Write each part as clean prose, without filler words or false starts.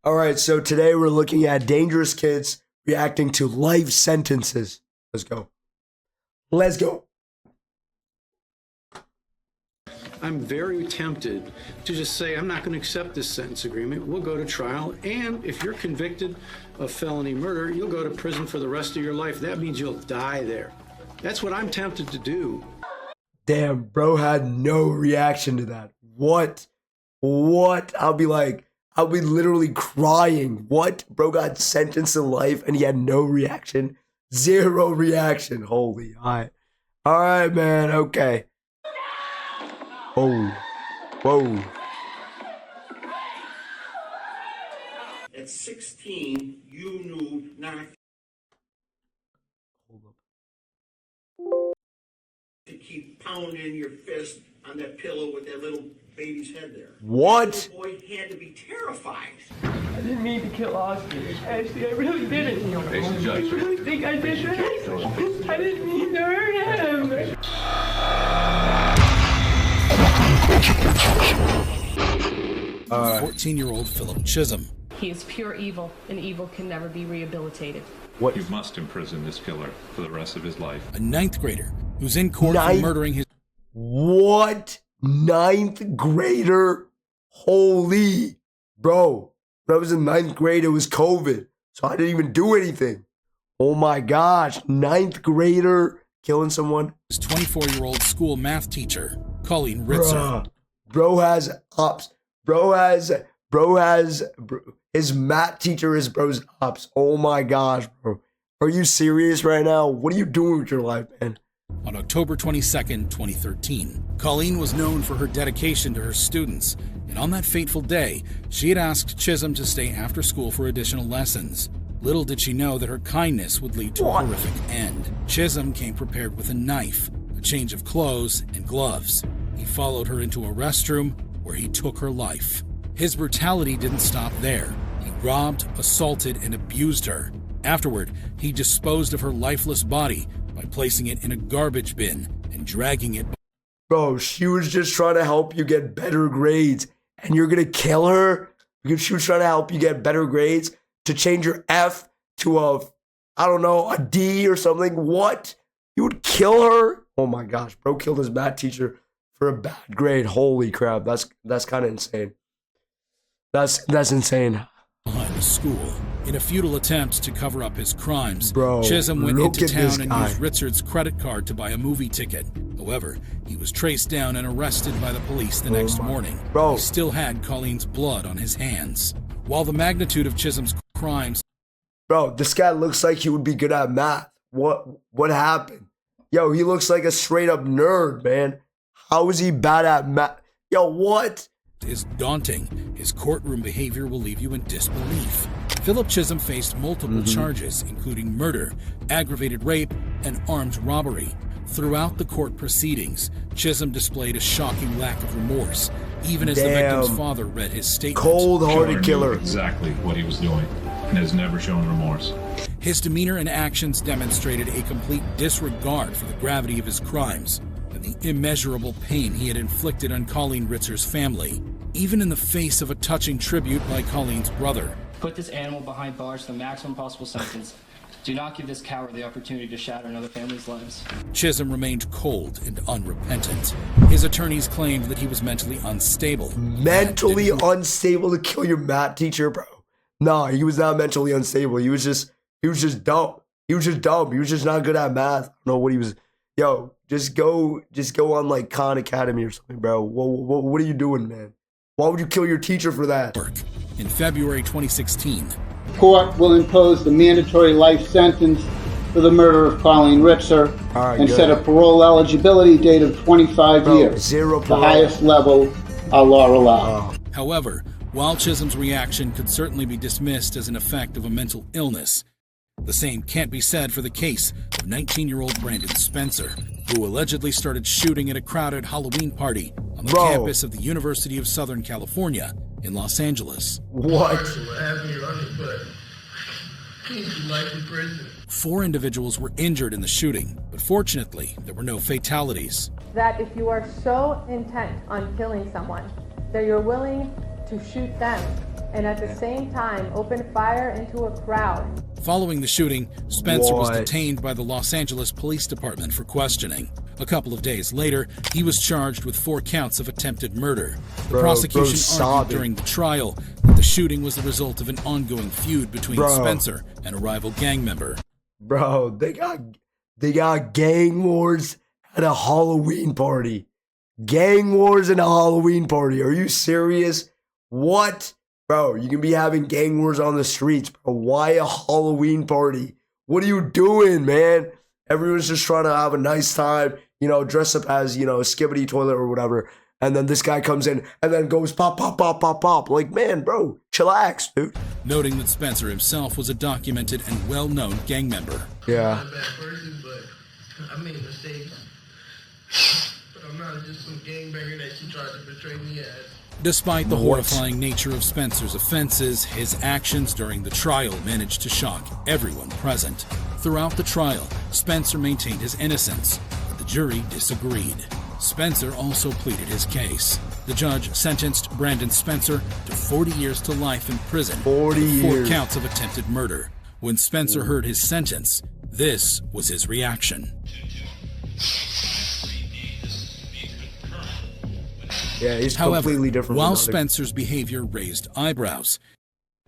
All right, so today we're looking at dangerous kids reacting to life sentences. Let's go. Let's go. I'm very tempted to just say, I'm not going to accept this sentence agreement. We'll go to trial. And if you're convicted of felony murder, you'll go to prison for the rest of your life. That means you'll die there. That's what I'm tempted to do. Damn, bro had no reaction to that. What? I'll be literally crying. What? Bro got sentenced to life and he had no reaction. Zero reaction. Holy. All right, man. Okay. Whoa. At 16, you knew not to keep pounding your fist on that pillow with that little baby's head there. What? The boy had to be terrified. I didn't mean to kill Oscar. Ashley, I really didn't. You really think I did that? I didn't mean to hurt him. 14-year-old Philip Chisholm. He is pure evil, and evil can never be rehabilitated. What? You must imprison this killer for the rest of his life. A ninth grader who's in court for murdering his... What? Ninth grader? Holy. Bro, when I was in ninth grade, it was COVID. So I didn't even do anything. Oh my gosh. Ninth grader killing someone? His 24-year-old school math teacher, Colleen Ritzer. Bro has ops. His math teacher is bro's ops. Oh my gosh, bro. Are you serious right now? What are you doing with your life, man? On October 22nd, 2013, Colleen was known for her dedication to her students, and on that fateful day, she had asked Chisholm to stay after school for additional lessons. Little did she know that her kindness would lead to a horrific end. Chisholm came prepared with a knife, a change of clothes, and gloves. He followed her into a restroom where he took her life. His brutality didn't stop there. He robbed, assaulted, and abused her. Afterward, he disposed of her lifeless body by placing it in a garbage bin and dragging it. Bro, she was just trying to help you get better grades, and you're gonna kill her because she was trying to help you get better grades to change your F to a D or something. What? You would kill her? Oh my gosh, bro killed his math teacher for a bad grade. Holy crap, that's kind of insane. That's insane. Behind the school. In a futile attempt to cover up his crimes, bro, Chisholm went into town and used Ritzard's credit card to buy a movie ticket. However, he was traced down and arrested by the police the next morning. Bro. He still had Colleen's blood on his hands. While the magnitude of Chisholm's crimes... Bro, this guy looks like he would be good at math. What happened? Yo, he looks like a straight up nerd, man. How is he bad at math? Yo, what? Is daunting. His courtroom behavior will leave you in disbelief. Philip Chisholm faced multiple charges, including murder, aggravated rape, and armed robbery. Throughout the court proceedings, Chisholm displayed a shocking lack of remorse, even as the victim's father read his statement. Cold-hearted killer. Exactly what he was doing, and has never shown remorse. His demeanor and actions demonstrated a complete disregard for the gravity of his crimes and the immeasurable pain he had inflicted on Colleen Ritzer's family, even in the face of a touching tribute by Colleen's brother. Put this animal behind bars to the maximum possible sentence. Do not give this coward the opportunity to shatter another family's lives. Chisholm remained cold and unrepentant. His attorneys claimed that he was mentally unstable. Mentally unstable to kill your math teacher, bro? Nah, he was not mentally unstable. He was just dumb. He was just not good at math. I don't know what he was. Yo, just go on like Khan Academy or something, bro. What are you doing, man? Why would you kill your teacher for that? In February 2016, court will impose the mandatory life sentence for the murder of Colleen Ritzer and set a parole eligibility date of 25 years, zero parole. The highest level our law allows. However, while Chisholm's reaction could certainly be dismissed as an effect of a mental illness, the same can't be said for the case of 19-year-old Brandon Spencer, who allegedly started shooting at a crowded Halloween party on the campus of the University of Southern California in Los Angeles. What? 4 individuals were injured in the shooting, but fortunately, there were no fatalities. That if you are so intent on killing someone that you're willing to shoot them and at the same time opened fire into a crowd. Following the shooting, Spencer was detained by the Los Angeles Police Department for questioning. A couple of days later, he was charged with 4 counts of attempted murder. The prosecution argued during the trial that the shooting was the result of an ongoing feud between Spencer and a rival gang member. Bro, they got gang wars at a Halloween party. Gang wars at a Halloween party. Are you serious? What? Bro, you can be having gang wars on the streets, bro. Why a Halloween party? What are you doing, man? Everyone's just trying to have a nice time, you know, dress up as, you know, a skibbity toilet or whatever. And then this guy comes in and then goes pop, pop, pop, pop, pop. Like, man, bro, chillax, dude. Noting that Spencer himself was a documented and well-known gang member. Yeah. I'm not a bad person, but I made mistakes. But I'm not just some gangbanger that she tried to portray me as. Despite the horrifying nature of Spencer's offenses, his actions during the trial managed to shock everyone present. Throughout the trial, Spencer maintained his innocence, but the jury disagreed. Spencer also pleaded his case. The judge sentenced Brandon Spencer to 40 years to life in prison for 4 counts of attempted murder. When Spencer heard his sentence, this was his reaction. Yeah, he's However, completely different. While Spencer's behavior raised eyebrows,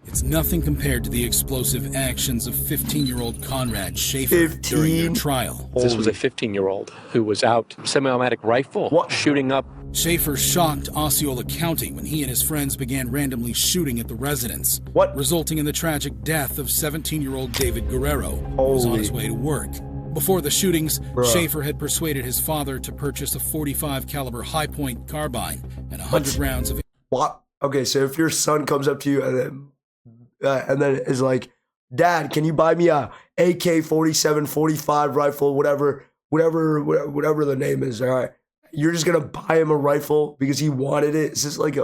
it's nothing compared to the explosive actions of 15-year-old Conrad Schaefer during their trial. This was a 15-year-old who was out semi-automatic rifle shooting up. Schaefer shocked Osceola County when he and his friends began randomly shooting at the residence, resulting in the tragic death of 17-year-old David Guerrero, who was on his way to work. Before the shootings, Schaefer had persuaded his father to purchase a .45 caliber high-point carbine and 100 rounds of... What? Okay, so if your son comes up to you and then is like, Dad, can you buy me a AK-47, 45 rifle, whatever the name is, all right? You're just going to buy him a rifle because he wanted it? It's just like,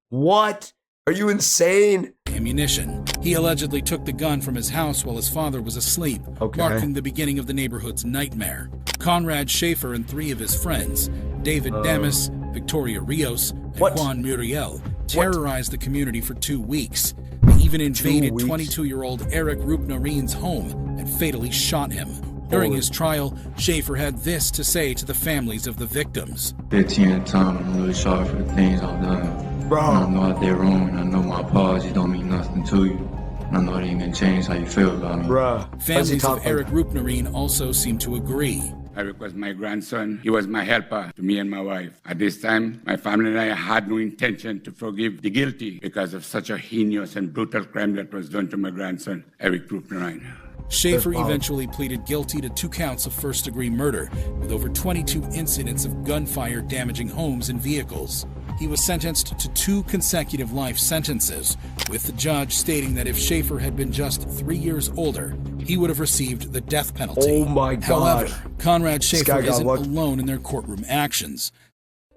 what? Are you insane? Ammunition. He allegedly took the gun from his house while his father was asleep, marking the beginning of the neighborhood's nightmare. Conrad Schaefer and 3 of his friends, David Damas, Victoria Rios, and Juan Muriel, terrorized the community for 2 weeks. They even invaded 22-year-old Eric Rupnarin's home and fatally shot him. During his trial, Schaefer had this to say to the families of the victims. 15 times, I'm really sorry for the things I've done. I know I did wrong, and I know my apology don't mean nothing to you. And I know it ain't gonna change how you feel about me. Families of Eric Rupnarin also seem to agree. Eric was my grandson. He was my helper to me and my wife. At this time, my family and I had no intention to forgive the guilty because of such a heinous and brutal crime that was done to my grandson, Eric Rupnarin. Schaefer eventually pleaded guilty to 2 counts of first-degree murder, with over 22 incidents of gunfire damaging homes and vehicles. He was sentenced to 2 consecutive life sentences, with the judge stating that if Schaefer had been just 3 years older, he would have received the death penalty. Oh my God. However, Conrad Schaefer isn't alone in their courtroom actions.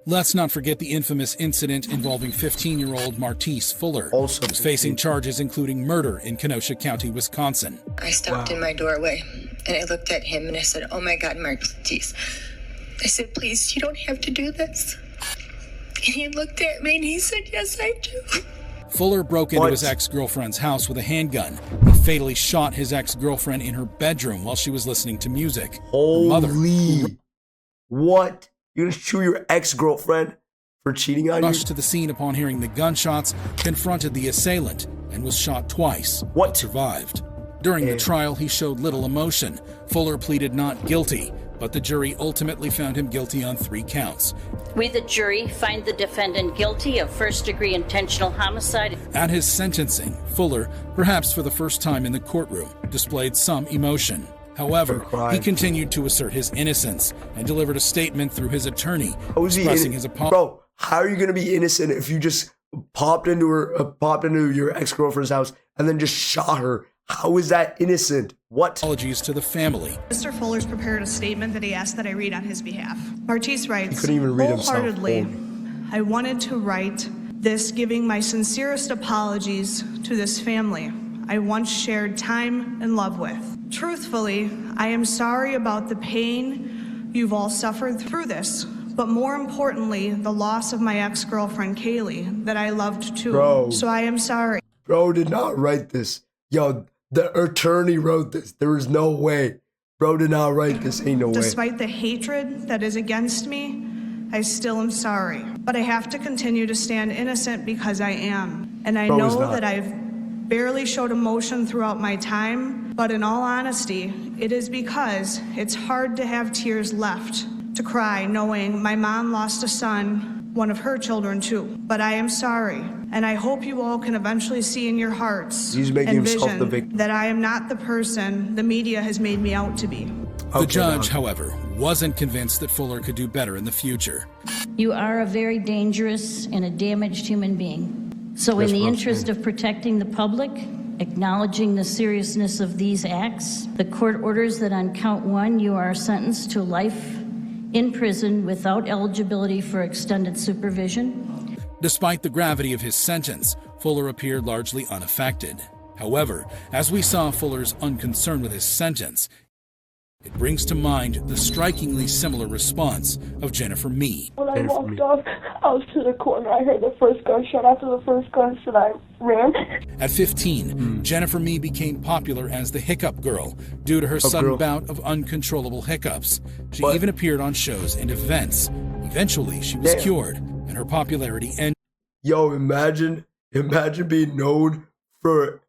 Let's not forget the infamous incident involving 15-year-old Martise Fuller, who's facing charges including murder in Kenosha County, Wisconsin. I stopped in my doorway, and I looked at him, and I said, "Oh my God, Martise." I said, "Please, you don't have to do this." And he looked at me, and he said, "Yes, I do." Fuller broke into his ex-girlfriend's house with a handgun. He fatally shot his ex-girlfriend in her bedroom while she was listening to music. Holy. What? You're gonna shoot your ex-girlfriend for cheating on you? Rushed to the scene upon hearing the gunshots, confronted the assailant, and was shot twice. But survived. During the trial, he showed little emotion. Fuller pleaded not guilty, but the jury ultimately found him guilty on 3 counts. We, the jury, find the defendant guilty of first-degree intentional homicide. At his sentencing, Fuller, perhaps for the first time in the courtroom, displayed some emotion. However, he continued to assert his innocence and delivered a statement through his attorney expressing his apology. Bro, how are you going to be innocent if you just popped into your ex-girlfriend's house and then just shot her? How is that innocent? What? Apologies to the family. Mr. Fuller's prepared a statement that he asked that I read on his behalf. Martise writes, he couldn't even read himself. "Wholeheartedly, I wanted to write this giving my sincerest apologies to this family I once shared time and love with. Truthfully, I am sorry about the pain you've all suffered through this, but more importantly, the loss of my ex-girlfriend, Kaylee, that I loved too. Bro. So I am sorry." Bro did not write this. Yo, the attorney wrote this. There is no way. Bro did not write this. Ain't no way. Despite the hatred that is against me, I still am sorry. But I have to continue to stand innocent because I am. And I know that I've barely showed emotion throughout my time, but in all honesty, it is because it's hard to have tears left to cry knowing my mom lost a son, one of her children too. But I am sorry, and I hope you all can eventually see in your hearts and vision that I am not the person the media has made me out to be. The judge, however, wasn't convinced that Fuller could do better in the future. You are a very dangerous and a damaged human being. So in the interest of protecting the public, acknowledging the seriousness of these acts, the court orders that on count 1, you are sentenced to life in prison without eligibility for extended supervision. Despite the gravity of his sentence, Fuller appeared largely unaffected. However, as we saw Fuller's unconcern with his sentence, it brings to mind the strikingly similar response of Jennifer Mee. When I walked off, I was to the corner. I heard the first gunshot. After the first gunshot, I ran. At 15, Jennifer Mee became popular as the Hiccup Girl due to her sudden bout of uncontrollable hiccups. She even appeared on shows and events. Eventually, she was cured, and her popularity ended. Yo, imagine being known for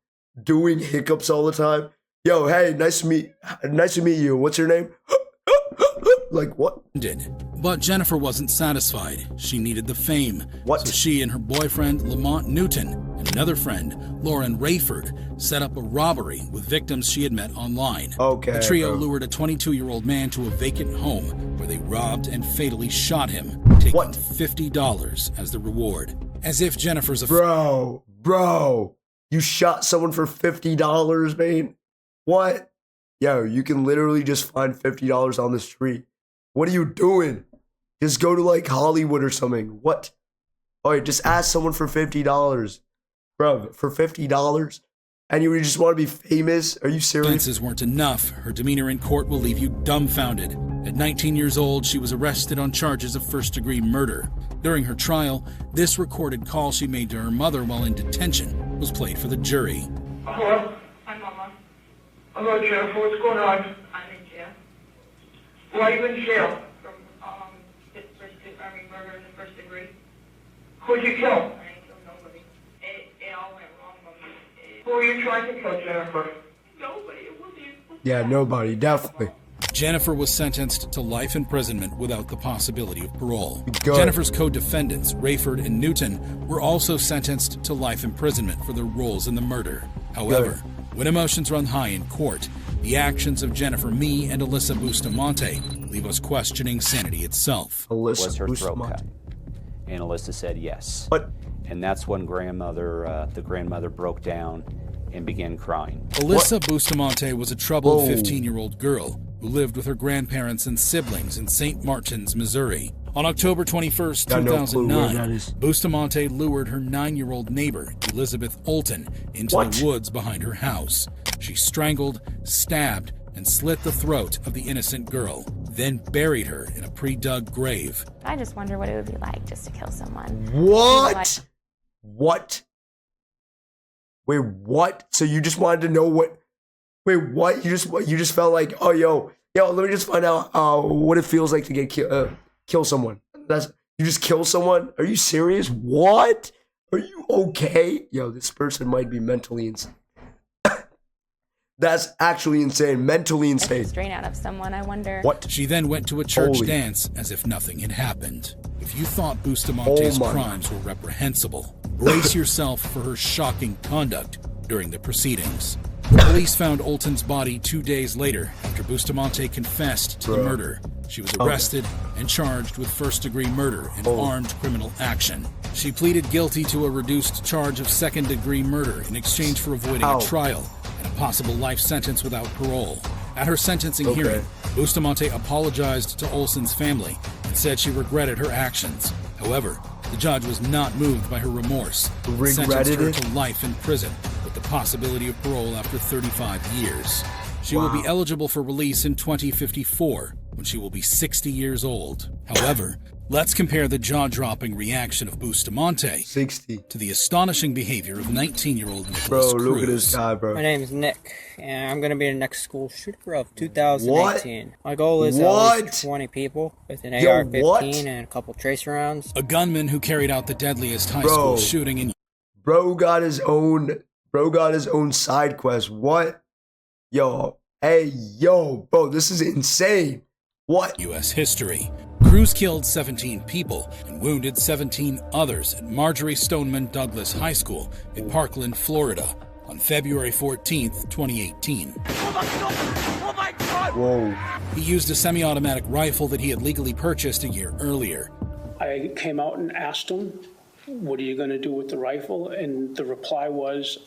doing hiccups all the time. Yo, hey, nice to meet you. What's your name? Like, what? But Jennifer wasn't satisfied. She needed the fame. So she and her boyfriend, Lamont Newton, and another friend, Lauren Rayford, set up a robbery with victims she had met online. The trio lured a 22-year-old man to a vacant home where they robbed and fatally shot him, taking $50 as the reward. As if Jennifer's a... Bro, you shot someone for $50, man? What? Yo, you can literally just find $50 on the street. What are you doing? Just go to like Hollywood or something. What? All right, just ask someone for $50. Bro, for $50? And you just want to be famous? Are you serious? Offenses weren't enough. Her demeanor in court will leave you dumbfounded. At 19 years old, she was arrested on charges of first-degree murder. During her trial, this recorded call she made to her mother while in detention was played for the jury. Hello? Hi, Mama. Hello, Jennifer. What's going on? I'm in jail. Why are you in jail? From murder in the first degree. Who'd you kill? I didn't kill nobody. It all went wrong, Mama. Who are you trying to kill, Jennifer? Nobody. It wasn't even... Yeah, nobody. Definitely. Jennifer was sentenced to life imprisonment without the possibility of parole. Jennifer's co-defendants, Rayford and Newton, were also sentenced to life imprisonment for their roles in the murder. However, when emotions run high in court, the actions of Jennifer Mee and Alyssa Bustamante leave us questioning sanity itself. Was her throat cut? And Alyssa said yes. And that's when the grandmother broke down and began crying. Alyssa Bustamante was a troubled 15-year-old girl who lived with her grandparents and siblings in St. Martins, Missouri. On October 21st, 2009, Bustamante lured her 9-year-old neighbor, Elizabeth Olton, into the woods behind her house. She strangled, stabbed, and slit the throat of the innocent girl, then buried her in a pre-dug grave. I just wonder what it would be like just to kill someone. What? What? Wait, what? So you just wanted to know what? Wait, what? You just felt like, oh, yo, let me just find out what it feels like to get kill someone. You just kill someone? Are you serious? What? Are you okay? Yo, this person might be mentally insane. That's actually insane. Mentally insane. Strain out of someone, I wonder. What? She then went to a church dance as if nothing had happened. If you thought Bustamante's crimes were reprehensible, brace yourself for her shocking conduct during the proceedings. Police found Olton's body 2 days later after Bustamante confessed to the murder. She was arrested and charged with first-degree murder and armed criminal action. She pleaded guilty to a reduced charge of second-degree murder in exchange for avoiding a trial and a possible life sentence without parole. At her sentencing hearing, Bustamante apologized to Olson's family and said she regretted her actions. However, the judge was not moved by her remorse and sentenced her to life in prison with the possibility of parole after 35 years. She will be eligible for release in 2054, when she will be 60 years old. However, let's compare the jaw-dropping reaction of Bustamante 60 to the astonishing behavior of 19-year-old Nicholas Cruz. Look at this guy, bro. My name is Nick, and I'm going to be the next school shooter of 2018. What? My goal is at least 20 people with an AR-15 and a couple tracer rounds. A gunman who carried out the deadliest high school shooting in... Bro got his own side quest. What? Yo, hey, yo, bro, this is insane. What? U.S. history. Cruz killed 17 people and wounded 17 others at Marjorie Stoneman Douglas High School in Parkland, Florida, on February 14th, 2018. Oh my God! Whoa. He used a semi-automatic rifle that he had legally purchased a year earlier. I came out and asked him, "What are you going to do with the rifle?" And the reply was,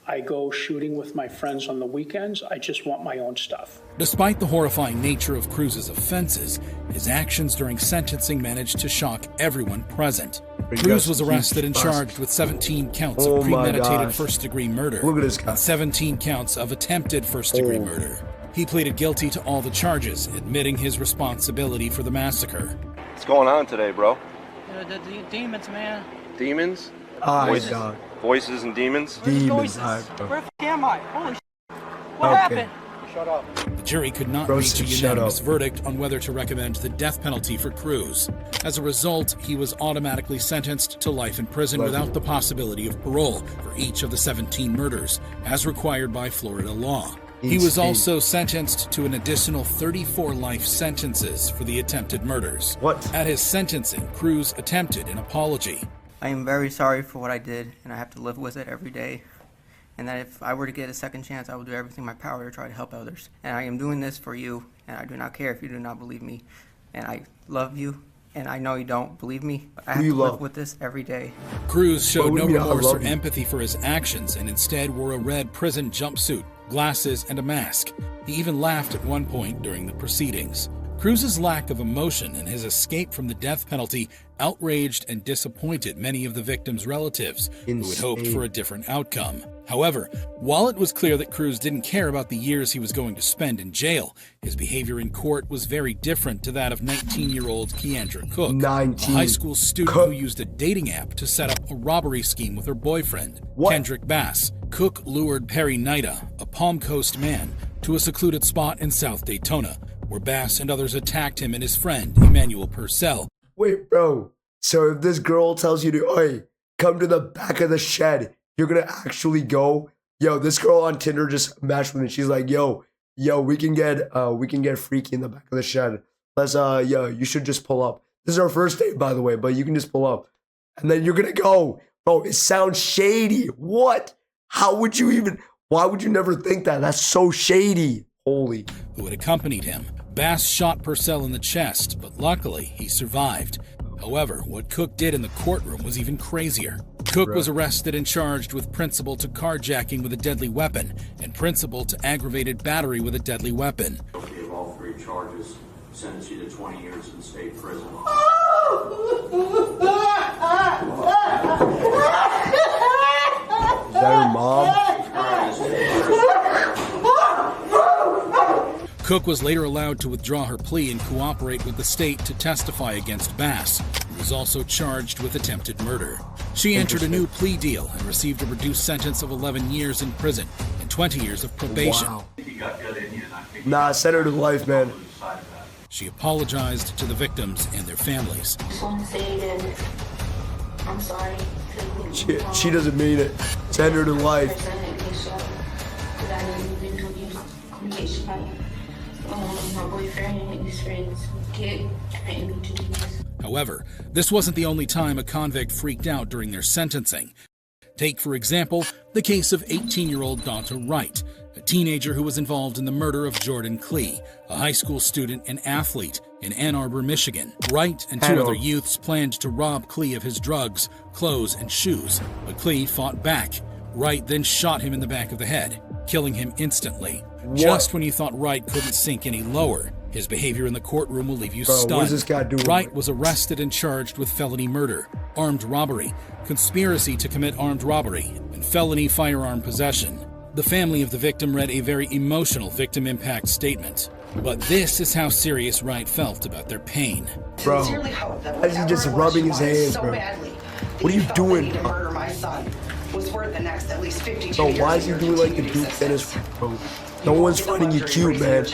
"I go shooting with my friends on the weekends. I just want my own stuff." Despite the horrifying nature of Cruz's offenses, his actions during sentencing managed to shock everyone present. Cruz was arrested and charged with 17 counts of premeditated first-degree murder and 17 counts of attempted first-degree murder. He pleaded guilty to all the charges, admitting his responsibility for the massacre. What's going on today, bro? The demons, man. Demons? Voices. Voices and demons? Demons. Where the f*** am I? Holy shit. What happened? Shut up. The jury could not reach a unanimous verdict on whether to recommend the death penalty for Cruz. As a result, he was automatically sentenced to life in prison without the possibility of parole for each of the 17 murders, as required by Florida law. He was also sentenced to an additional 34 life sentences for the attempted murders. At his sentencing, Cruz attempted an apology. I am very sorry for what I did, and I have to live with it every day. And that if I were to get a second chance, I will do everything in my power to try to help others. And I am doing this for you, and I do not care if you do not believe me. And I love you, and I know you don't believe me, but I have to live with this every day. Cruz showed no remorse or empathy for his actions, and instead wore a red prison jumpsuit, glasses, and a mask. He even laughed at one point during the proceedings. Cruz's lack of emotion and his escape from the death penalty outraged and disappointed many of the victims' relatives who had hoped for a different outcome. However, while it was clear that Cruz didn't care about the years he was going to spend in jail, his behavior in court was very different to that of 19-year-old Keandra Cook, a high school student who used a dating app to set up a robbery scheme with her boyfriend, Kendrick Bass. Cook lured Perry Nida, a Palm Coast man, to a secluded spot in South Daytona, where Bass and others attacked him and his friend, Emmanuel Purcell. Wait, bro. So if this girl tells you to, hey, come to the back of the shed, you're going to actually go? Yo, this girl on Tinder just matched with me. She's like, yo, we can get freaky in the back of the shed. Let's, you should just pull up. This is our first date, by the way, but you can just pull up. And then you're going to go. Bro, it sounds shady. What? How would you even, why would you never think that? That's so shady. Holy. Who had accompanied him. Bass shot Purcell in the chest, but luckily he survived. However, what Cook did in the courtroom was even crazier. Cook was arrested and charged with principal to carjacking with a deadly weapon and principal to aggravated battery with a deadly weapon. Guilty of all three charges, sentence you to 20 years in state prison. Is that her mom? Cook was later allowed to withdraw her plea and cooperate with the state to testify against Bass, who was also charged with attempted murder. She entered a new plea deal and received a reduced sentence of 11 years in prison and 20 years of probation. Wow. Nah, send her to life, man. She apologized to the victims and their families. I just want to say that I'm sorry. She doesn't mean it. Send her to life. My boyfriend and his friends get me to do this. However, this wasn't the only time a convict freaked out during their sentencing. Take, for example, the case of 18-year-old Donta Wright, a teenager who was involved in the murder of Jordan Klee, a high school student and athlete in Ann Arbor, Michigan. Wright and two other youths planned to rob Klee of his drugs, clothes, and shoes, but Klee fought back. Wright then shot him in the back of the head, killing him instantly. Just when you thought Wright couldn't sink any lower, his behavior in the courtroom will leave you stunned. What is this guy doing? Wright was arrested and charged with felony murder, armed robbery, conspiracy to commit armed robbery, and felony firearm possession. The family of the victim read a very emotional victim impact statement. But this is how serious Wright felt about their pain. Bro, why is he just rubbing his hands, bro? What are you doing, bro? Murder my son was worth the next at least 52 Bro, years why is he doing like the Duke Dennis, bro? No one's finding you cute, man.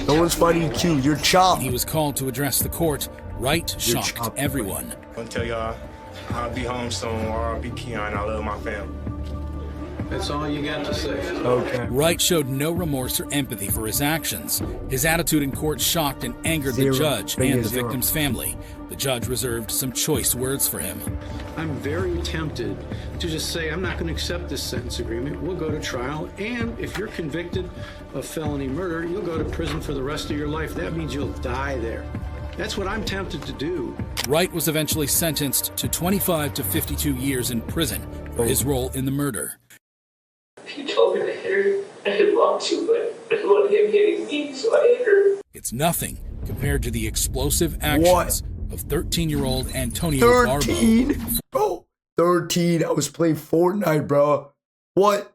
No one's finding you cute. You're chopped. When he was called to address the court, Wright shocked everyone. I'll tell y'all, I'll be home soon, or I'll be Keon. I love my family. That's all you got to say. Okay. Wright showed no remorse or empathy for his actions. His attitude in court shocked and angered the judge and the victim's family. The judge reserved some choice words for him. I'm very tempted to just say I'm not going to accept this sentence agreement. We'll go to trial, and if you're convicted of felony murder, you'll go to prison for the rest of your life. That means you'll die there. That's what I'm tempted to do. Wright was eventually sentenced to 25 to 52 years in prison for his role in the murder. He told me to hit her. I didn't want to, but I wanted him hitting me, so I hit her. It's nothing compared to the explosive actions of 13-year-old Antonio 13? Barbo. Bro, 13. I was playing Fortnite, bro. What?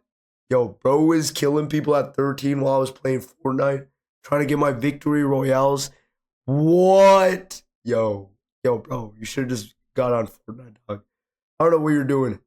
Yo, bro was killing people at 13 while I was playing Fortnite, trying to get my victory royales. What? Yo, bro, you should have just got on Fortnite, dog. I don't know what you're doing.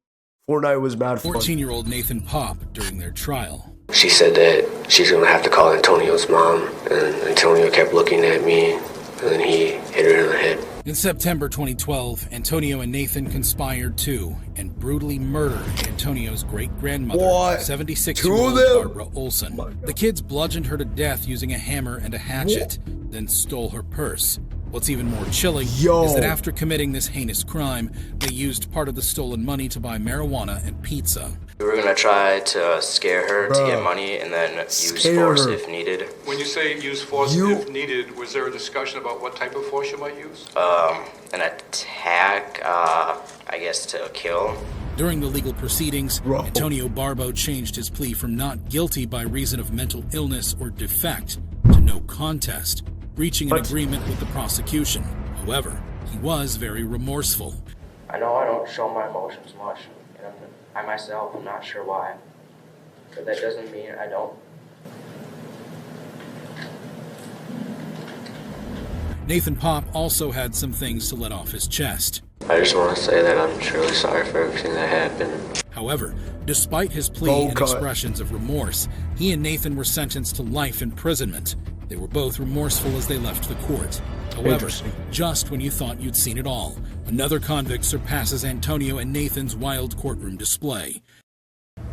Fortnite was bad fun. 14-year-old Nathan Pop during their trial. She said that she's going to have to call Antonio's mom, and Antonio kept looking at me, and then he hit her in the head. In September 2012, Antonio and Nathan conspired to and brutally murdered Antonio's great-grandmother, 76-year-old Barbara Olson. The kids bludgeoned her to death using a hammer and a hatchet, then stole her purse. What's even more chilling is that after committing this heinous crime, they used part of the stolen money to buy marijuana and pizza. We were going to try to scare her to get money and then use force if needed. When you say use force if needed, was there a discussion about what type of force you might use? An attack, I guess to kill. During the legal proceedings, Antonio Barbo changed his plea from not guilty by reason of mental illness or defect to no contest, reaching an agreement with the prosecution. However, he was very remorseful. I know I don't show my emotions much, and I myself am not sure why, but that doesn't mean I don't. Nathan Pop also had some things to let off his chest. I just want to say that I'm truly sorry for everything that happened. However, despite his plea and expressions of remorse, he and Nathan were sentenced to life imprisonment. They were both remorseful as they left the court. However, just when you thought you'd seen it all, another convict surpasses Antonio and Nathan's wild courtroom display.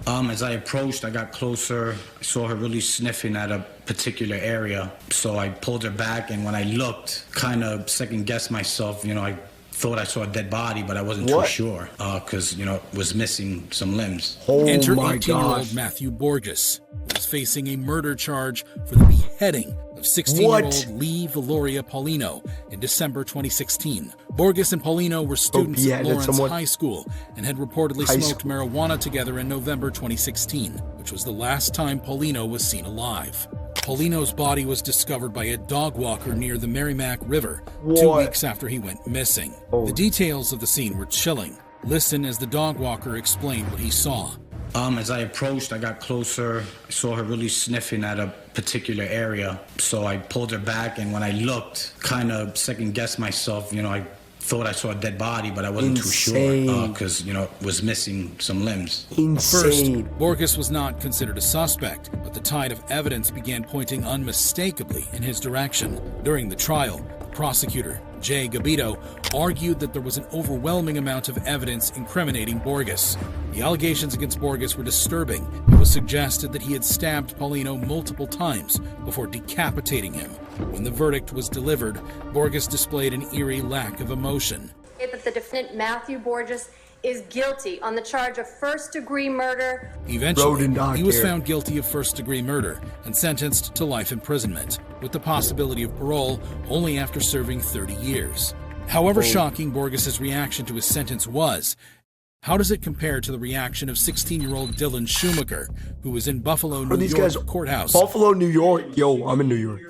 As I approached, I got closer. I saw her really sniffing at a particular area. So I pulled her back, and when I looked, kind of second-guessed myself. I thought I saw a dead body, but I wasn't too sure because, it was missing some limbs. Enter 18-year-old Matthew Borges, who was facing a murder charge for the beheading of 16-year-old Lee Valoria Paulino in December 2016. Borges and Paulino were students at Lawrence High School and had reportedly smoked marijuana together in November 2016, which was the last time Paulino was seen alive. Paulino's body was discovered by a dog walker near the Merrimack River 2 weeks after he went missing. The details of the scene were chilling. Listen as the dog walker explained what he saw. As I approached, I got closer. I saw her really sniffing at a particular area. So I pulled her back, and when I looked, kind of second-guessed myself. I thought I saw a dead body, but I wasn't too sure because, it was missing some limbs. First, Borges was not considered a suspect, but the tide of evidence began pointing unmistakably in his direction. During the trial, the prosecutor, Jay Gabito, argued that there was an overwhelming amount of evidence incriminating Borges. The allegations against Borges were disturbing. It was suggested that he had stabbed Paulino multiple times before decapitating him. When the verdict was delivered, Borges displayed an eerie lack of emotion. That the defendant Matthew Borges is guilty on the charge of first-degree murder. Eventually, he was found guilty of first-degree murder and sentenced to life imprisonment, with the possibility of parole only after serving 30 years. However shocking Borges' reaction to his sentence was, how does it compare to the reaction of 16-year-old Dylan Schumacher, who was in Buffalo, New York courthouse? Buffalo, New York. Yo, I'm in New York.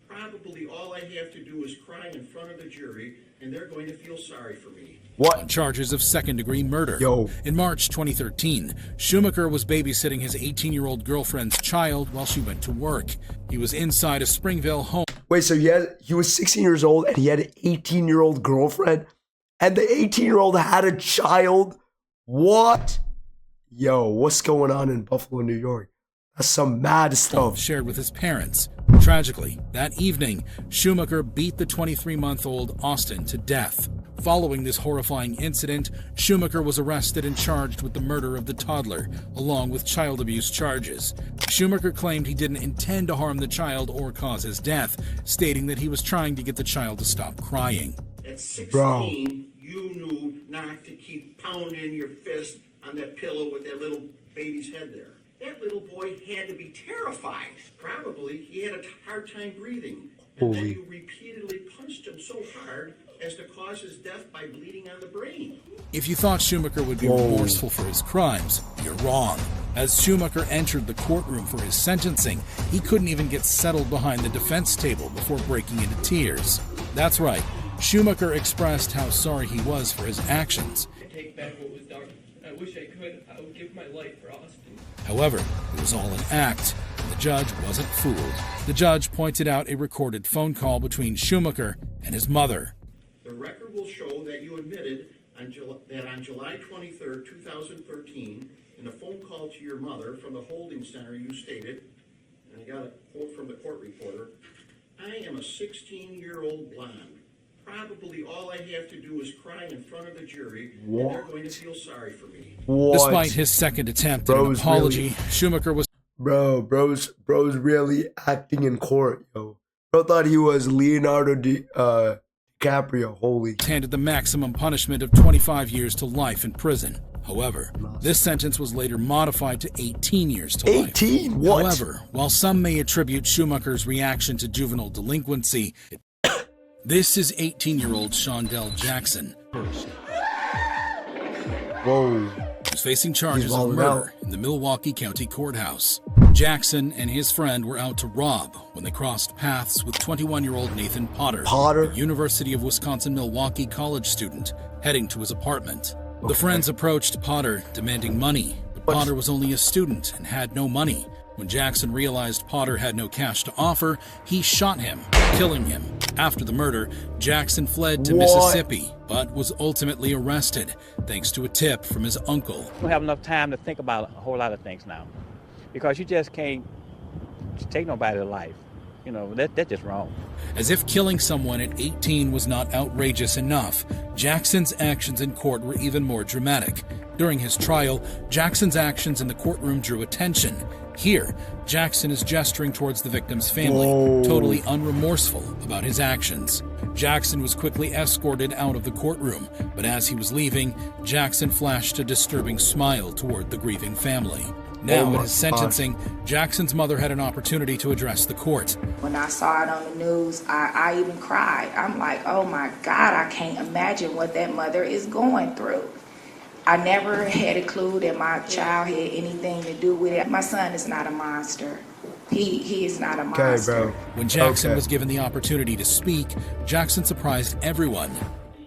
Probably all I have to do is cry in front of the jury, and they're going to feel sorry for me. on charges of second-degree murder. In March 2013, Schumacher was babysitting his 18-year-old girlfriend's child while she went to work. He was inside a Springville home. Wait, so he was 16 years old and he had an 18-year-old girlfriend? And the 18-year-old had a child? What? Yo, what's going on in Buffalo, New York? That's some mad stuff. Shared with his parents. Tragically, that evening, Schumacher beat the 23-month-old Austin to death. Following this horrifying incident, Schumacher was arrested and charged with the murder of the toddler, along with child abuse charges. Schumacher claimed he didn't intend to harm the child or cause his death, stating that he was trying to get the child to stop crying. At 16, you knew not to keep pounding your fist on that pillow with that little baby's head there. That little boy had to be terrified. Probably he had a hard time breathing. And then you repeatedly punched him so hard as to cause his death by bleeding on the brain. If you thought Schumacher would be remorseful for his crimes, you're wrong. As Schumacher entered the courtroom for his sentencing, he couldn't even get settled behind the defense table before breaking into tears. That's right, Schumacher expressed how sorry he was for his actions. I take back what was done. I wish I could. I would give my life for Austin. However, it was all an act, and the judge wasn't fooled. The judge pointed out a recorded phone call between Schumacher and his mother. The record will show that you admitted that on July 23, 2013, in a phone call to your mother from the holding center, you stated, and I got a quote from the court reporter, "I am a 16-year-old blonde. Probably all I have to do is cry in front of the jury, and they're going to feel sorry for me." Despite his second attempt at an apology, Schumacher was... Bro's really acting in court, yo. Bro thought he was Leonardo DiCaprio, holy. ...handed the maximum punishment of 25 years to life in prison. However, this sentence was later modified to 18 years to life. 18? What? However, while some may attribute Schumacher's reaction to juvenile delinquency, this is 18-year-old Shondell Jackson. Whoa. Who's facing charges of murder in the Milwaukee County Courthouse. Jackson and his friend were out to rob when they crossed paths with 21-year-old Nathan Potter, a University of Wisconsin-Milwaukee college student, heading to his apartment. The friends approached Potter, demanding money, but Potter was only a student and had no money. When Jackson realized Potter had no cash to offer, he shot him, killing him. After the murder, Jackson fled to Mississippi, but was ultimately arrested, thanks to a tip from his uncle. We don't have enough time to think about a whole lot of things now, because you just can't take nobody's life. You know, that's just wrong. As if killing someone at 18 was not outrageous enough, Jackson's actions in court were even more dramatic. During his trial, Jackson's actions in the courtroom drew attention. Here, Jackson is gesturing towards the victim's family, totally unremorseful about his actions. Jackson was quickly escorted out of the courtroom, but as he was leaving, Jackson flashed a disturbing smile toward the grieving family. Now, at his sentencing, Jackson's mother had an opportunity to address the court. When I saw it on the news, I even cried. I'm like, oh my God, I can't imagine what that mother is going through. I never had a clue that my child had anything to do with it. My son is not a monster. He is not a monster. Okay, bro. When Jackson was given the opportunity to speak, Jackson surprised everyone.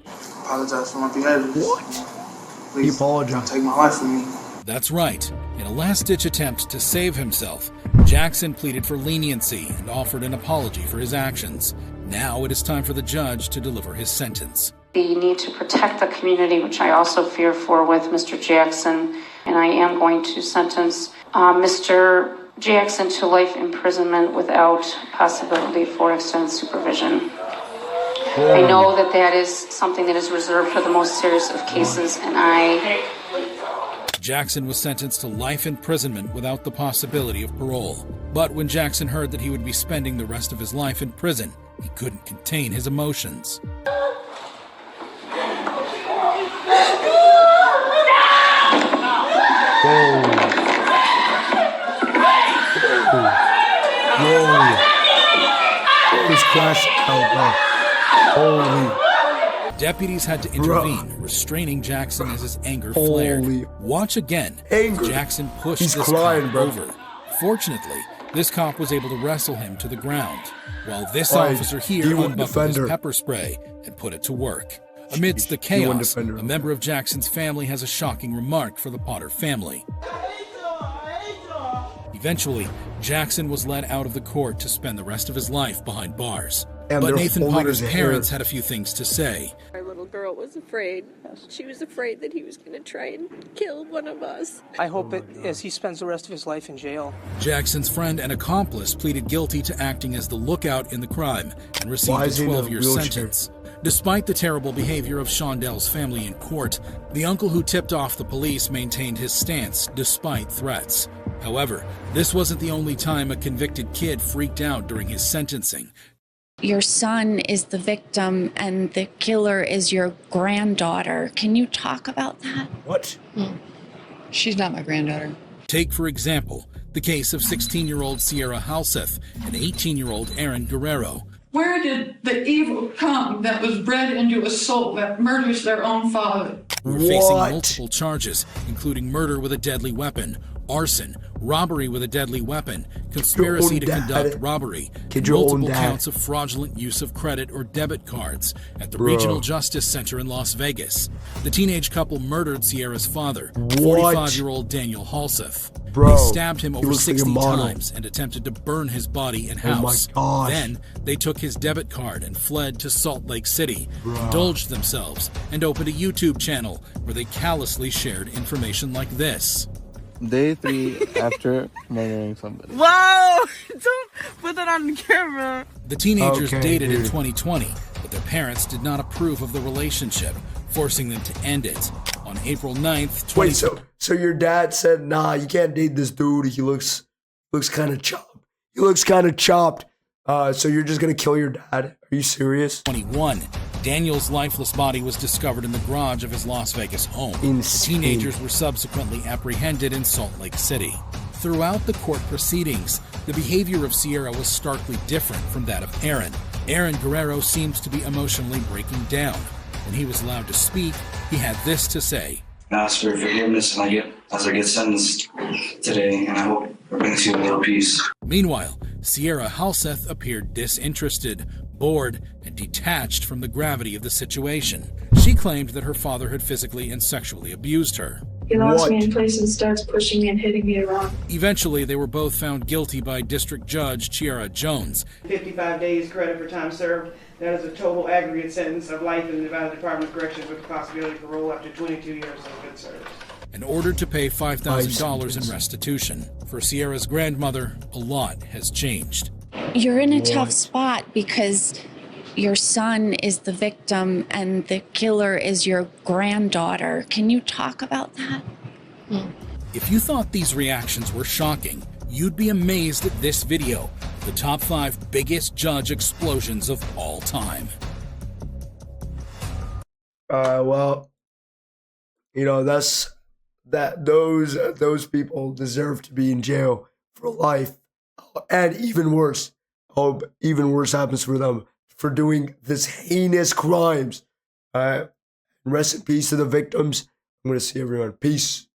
I apologize for my behavior. What? Please, he apologized. Take my life from me. That's right. In a last-ditch attempt to save himself, Jackson pleaded for leniency and offered an apology for his actions. Now it is time for the judge to deliver his sentence. The need to protect the community, which I also fear for with Mr. Jackson, and I am going to sentence Mr. Jackson to life imprisonment without possibility for extended supervision. I know that that is something that is reserved for the most serious of cases, and Jackson was sentenced to life imprisonment without the possibility of parole. But when Jackson heard that he would be spending the rest of his life in prison, he couldn't contain his emotions. Deputies had to intervene, restraining Jackson as his anger flared. Watch again. Jackson pushed this cop over. Fortunately, this cop was able to wrestle him to the ground, while this officer here unbuckled his pepper spray and put it to work. Amidst the You wouldn't chaos, defend her. a member of Jackson's family has a shocking remark for the Potter family. Eventually, Jackson was let out of the court to spend the rest of his life behind bars. And But they're Nathan holding Potter's his parents hair. had a few things to say. Our little girl was afraid. She was afraid that he was going to try and kill one of us. I hope that as he spends the rest of his life in jail. Jackson's friend and accomplice pleaded guilty to acting as the lookout in the crime and received Why a is he in a 12-year wheelchair? sentence. Despite the terrible behavior of Shondell's family in court, the uncle who tipped off the police maintained his stance despite threats. However, this wasn't the only time a convicted kid freaked out during his sentencing. Your son is the victim and the killer is your granddaughter. Can you talk about that? What? She's not my granddaughter. Take, for example, the case of 16-year-old Sierra Halseth and 18-year-old Aaron Guerrero. Where did the evil come that was bred into a soul that murders their own father? Who were facing multiple charges, including murder with a deadly weapon, arson, robbery with a deadly weapon, conspiracy to conduct robbery, and multiple counts of fraudulent use of credit or debit cards at the Regional Justice Center in Las Vegas. The teenage couple murdered Sierra's father, 45-year-old Daniel Halseth. They stabbed him over 60 times and attempted to burn his body and house. Then they took his debit card and fled to Salt Lake City, indulged themselves, and opened a YouTube channel where they callously shared information like this. Day 3 after murdering somebody. Whoa! Don't put that on camera. The teenagers dated in 2020, but their parents did not approve of the relationship, forcing them to end it. On April 9th, Wait, so your dad said, nah, you can't date this dude. He looks kind of chopped. He looks kind of chopped. So you're just going to kill your dad? Are you serious? 21. Daniel's lifeless body was discovered in the garage of his Las Vegas home. Insane. The teenagers were subsequently apprehended in Salt Lake City. Throughout the court proceedings, the behavior of Sierra was starkly different from that of Aaron. Aaron Guerrero seems to be emotionally breaking down. When he was allowed to speak, he had this to say. I ask for forgiveness as I get sentenced today, and I hope it brings you a little peace. Meanwhile, Sierra Halseth appeared disinterested, bored, and detached from the gravity of the situation. She claimed that her father had physically and sexually abused her. He locks me in place and starts pushing me and hitting me around. Eventually, they were both found guilty by District Judge Chiara Jones. 55 days credit for time served. That is a total aggregate sentence of life in the Nevada Department of Corrections with the possibility of parole up to 22 years of good service. And ordered to pay $5,000 in restitution. For Sierra's grandmother, a lot has changed. You're in a tough spot because your son is the victim and the killer is your granddaughter. Can you talk about that? If you thought these reactions were shocking, you'd be amazed at this video, the top 5 biggest judge explosions of all time. Well, you know, those people deserve to be in jail for life, and even worse. Hope even worse happens for them for doing this heinous crimes. Rest in peace to the victims. I'm gonna see everyone. Peace.